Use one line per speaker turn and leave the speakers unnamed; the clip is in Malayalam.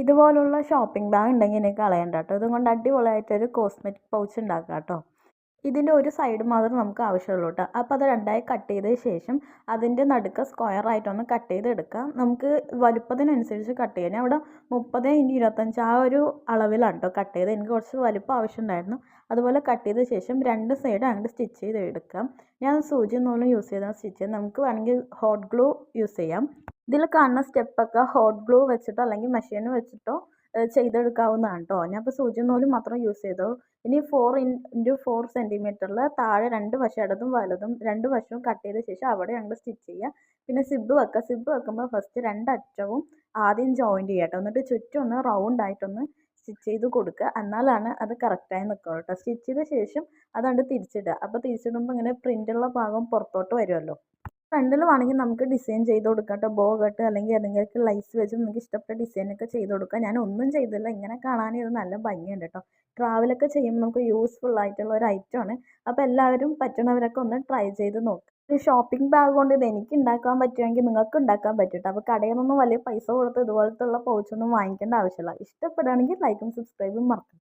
ഇതുപോലുള്ള ഷോപ്പിംഗ് ബാഗ് ഉണ്ടെങ്കിൽ എനിക്ക് കളയണ്ട കേട്ടോ. ഇതുകൊണ്ട് അടിപൊളിയായിട്ടൊരു കോസ്മെറ്റിക് പൗച്ച് ഉണ്ടാക്കാം കേട്ടോ. ഇതിൻ്റെ ഒരു സൈഡ് മാത്രം നമുക്ക് ആവശ്യമുള്ളൂ കേട്ടോ. അപ്പോൾ അത് രണ്ടായി കട്ട് ചെയ്തതിന് ശേഷം അതിൻ്റെ നടുക്ക് സ്ക്വയറായിട്ടൊന്ന് കട്ട് ചെയ്തെടുക്കാം. നമുക്ക് വലുപ്പത്തിനനുസരിച്ച് കട്ട് ചെയ്യാം. ഞാൻ ഇവിടെ 30x25 ആ ഒരു അളവിലാണ് കേട്ടോ കട്ട് ചെയ്ത്. എനിക്ക് കുറച്ച് വലുപ്പം ആവശ്യമുണ്ടായിരുന്നു. അതുപോലെ കട്ട് ചെയ്ത ശേഷം രണ്ട് സൈഡ് അങ്ങോട്ട് സ്റ്റിച്ച് ചെയ്ത് എടുക്കാം. ഞാൻ സൂചി നൂലും യൂസ് ചെയ്താണ് സ്റ്റിച്ച് ചെയ്യാം. നമുക്ക് വേണമെങ്കിൽ ഹോട്ട് ഗ്ലൂ യൂസ് ചെയ്യാം. ഇതിൽ കാണുന്ന സ്റ്റെപ്പൊക്കെ ഹോട്ട് ഗ്ലൂ വെച്ചിട്ടോ അല്ലെങ്കിൽ മെഷീൻ വെച്ചിട്ടോ ചെയ്തെടുക്കാവുന്നതാണ് കേട്ടോ. ഞാൻ ഇപ്പോൾ സൂചി നൂലും മാത്രം യൂസ് ചെയ്തോ. ഇനി 4x4 സെൻറ്റിമീറ്ററിൽ താഴെ രണ്ട് വശം ഇടതും വലതും രണ്ട് വശവും കട്ട് ചെയ്ത ശേഷം അവിടെ ഞങ്ങൾ സ്റ്റിച്ച് ചെയ്യുക. പിന്നെ സിബ് വെക്കുക. സിബ് വെക്കുമ്പോൾ ഫസ്റ്റ് രണ്ടറ്റവും ആദ്യം ജോയിൻറ്റ് ചെയ്യുക കേട്ടോ. എന്നിട്ട് ചുറ്റും ഒന്ന് റൗണ്ട് ആയിട്ടൊന്ന് സ്റ്റിച്ച് ചെയ്ത് കൊടുക്കുക. എന്നാലാണ് അത് കറക്റ്റായി നിൽക്കുക കേട്ടോ. സ്റ്റിച്ച് ചെയ്ത ശേഷം അതങ്ങോട്ട് തിരിച്ചിടുക. അപ്പോൾ തിരിച്ചിടുമ്പോൾ ഇങ്ങനെ പ്രിൻ്റുള്ള ഭാഗം പുറത്തോട്ട് വരുമല്ലോ. ഫ്രണ്ടിൽ വേണമെങ്കിൽ നമുക്ക് ഡിസൈൻ ചെയ്ത് കൊടുക്കാം കേട്ടോ. ബോ കട്ട് അല്ലെങ്കിൽ ഏതെങ്കിലും ലൈസ് വെച്ച് നിങ്ങൾക്ക് ഇഷ്ടപ്പെട്ട ഡിസൈനൊക്കെ ചെയ്ത് കൊടുക്കാം. ഞാൻ ഒന്നും ചെയ്തില്ല. ഇങ്ങനെ കാണാൻ ഇത് നല്ല ഭംഗിയുണ്ട് കേട്ടോ. ട്രാവലൊക്കെ ചെയ്യുമ്പോൾ നമുക്ക് യൂസ്ഫുൾ ആയിട്ടുള്ള ഒരു ഐറ്റമാണ്. അപ്പോൾ എല്ലാവരും പറ്റുന്നവരൊക്കെ ഒന്ന് ട്രൈ ചെയ്ത് നോക്കുക. ഒരു ഷോപ്പിംഗ് ബാഗ് കൊണ്ട് ഇത് എനിക്ക് ഉണ്ടാക്കാൻ പറ്റുമെങ്കിൽ നിങ്ങൾക്ക് ഉണ്ടാക്കാൻ പറ്റും കേട്ടോ. അപ്പോൾ കടയിൽ നിന്നൊന്നും വലിയ പൈസ കൊടുത്ത് ഇതുപോലത്തുള്ള പൗച്ചൊന്നും വാങ്ങിക്കേണ്ട ആവശ്യമില്ല. ഇഷ്ടപ്പെടുകയാണെങ്കിൽ ലൈക്കും സബ്സ്ക്രൈബും മറക്കും.